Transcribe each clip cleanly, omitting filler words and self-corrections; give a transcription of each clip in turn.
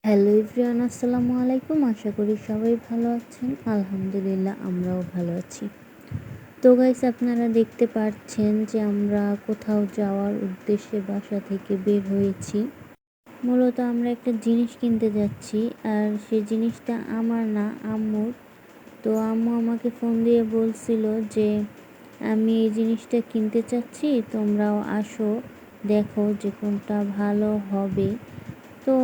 Hello everyone, আসসালামু আলাইকুম। আশা করি সবাই ভালো আছেন। আলহামদুলিল্লাহ আমরাও ভালো আছি। তো গাইস, আপনারা দেখতে পাচ্ছেন যে আমরা কোথাও যাওয়ার উদ্দেশ্যে বাসা থেকে বের হয়েছি। মূলত আমরা একটা জিনিস কিনতে যাচ্ছি, আর সেই জিনিসটা আমার না, আম্মুর। তো আম্মু আমাকে ফোন দিয়ে বলছিল যে আমি এই জিনিসটা কিনতে চাচ্ছি, তোমরাও আসো, দেখো যে কোনটা ভালো হবে। তো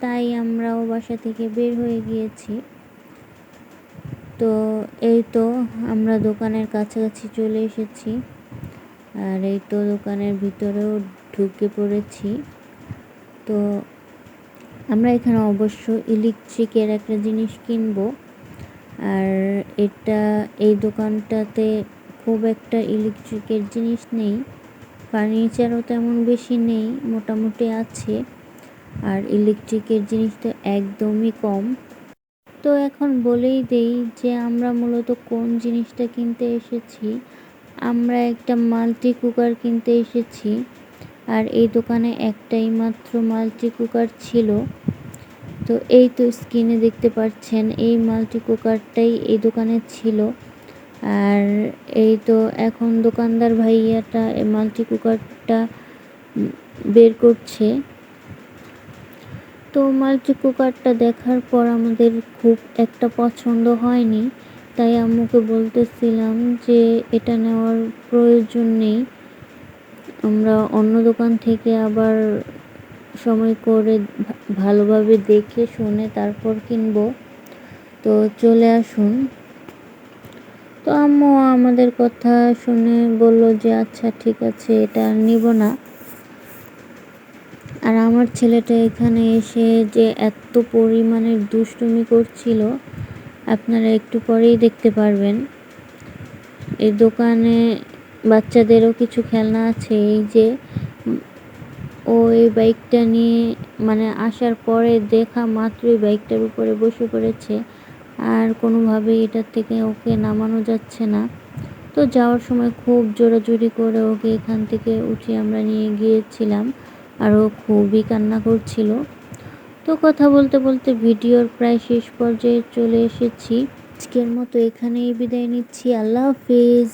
তাই আমরাও বাসা থেকে বের হয়ে গিয়েছি। তো এই তো আমরা দোকানের কাছাকাছি চলে এসেছি, আর এই তো দোকানের ভিতরেও ঢুকে পড়েছি। তো আমরা এখানে অবশ্য ইলেকট্রিকের একটা জিনিস কিনবো। আর এই দোকানটাতে খুব একটা ইলেকট্রিকের জিনিস নেই, ফার্নিচারও তেমন বেশি নেই, মোটামুটি আছে। আর ইলেকট্রিকের জিনিস তো একদমই কম। তো এখন বলেই দেই যে আমরা মূলত কোন জিনিসটা কিনতে এসেছি। আমরা একটা মাল্টি কুকার কিনতে এসেছি, আর এই দোকানে একটাই মাত্র মাল্টি কুকার ছিল। তো এই তো স্ক্রিনে দেখতে পাচ্ছেন, এই মাল্টি কুকারটাই এই দোকানে ছিল। আর এই তো এখন দোকানদার ভাইয়াটা এই মাল্টি কুকারটা বের করছে। তো মাল্টি কুকারটা দেখার পর আমাদের খুব একটা পছন্দ হয়নি, তাই আম্মুকে বলতেছিলাম যে এটা নেওয়ার প্রয়োজন নেই, আমরা অন্য দোকান থেকে আবার সময় করে ভালোভাবে দেখে শুনে তারপর কিনবো। তো চলে আসুন। তো আম্মু আমাদের কথা শুনে বলল যে আচ্ছা ঠিক আছে, এটা নিব না। আর আমার ছেলেটা এখানে এসে যে এত পরিমাণের দুষ্টুমি করছিল, আপনারা একটু পরেই দেখতে পারবেন। এই দোকানে বাচ্চাদেরও কিছু খেলনা আছে। এই যে ও এই বাইকটা নিয়ে আসার পরে দেখা মাত্রই বাইকটার উপরে বসে পড়েছে, আর কোনোভাবেই এটার থেকে ওকে নামানো যাচ্ছে না। তো যাওয়ার সময় খুব জোরাজুরি করে ওকে এখান থেকে উঠিয়ে আমরা নিয়ে গিয়েছিলাম, আর ও খুবই কান্না করছিল। তো কথা বলতে বলতে ভিডিওর প্রায় শেষ পর্যায়ে চলে এসেছি। আজকের মতো এখানেই বিদায় নিচ্ছি। আল্লাহ হাফিজ।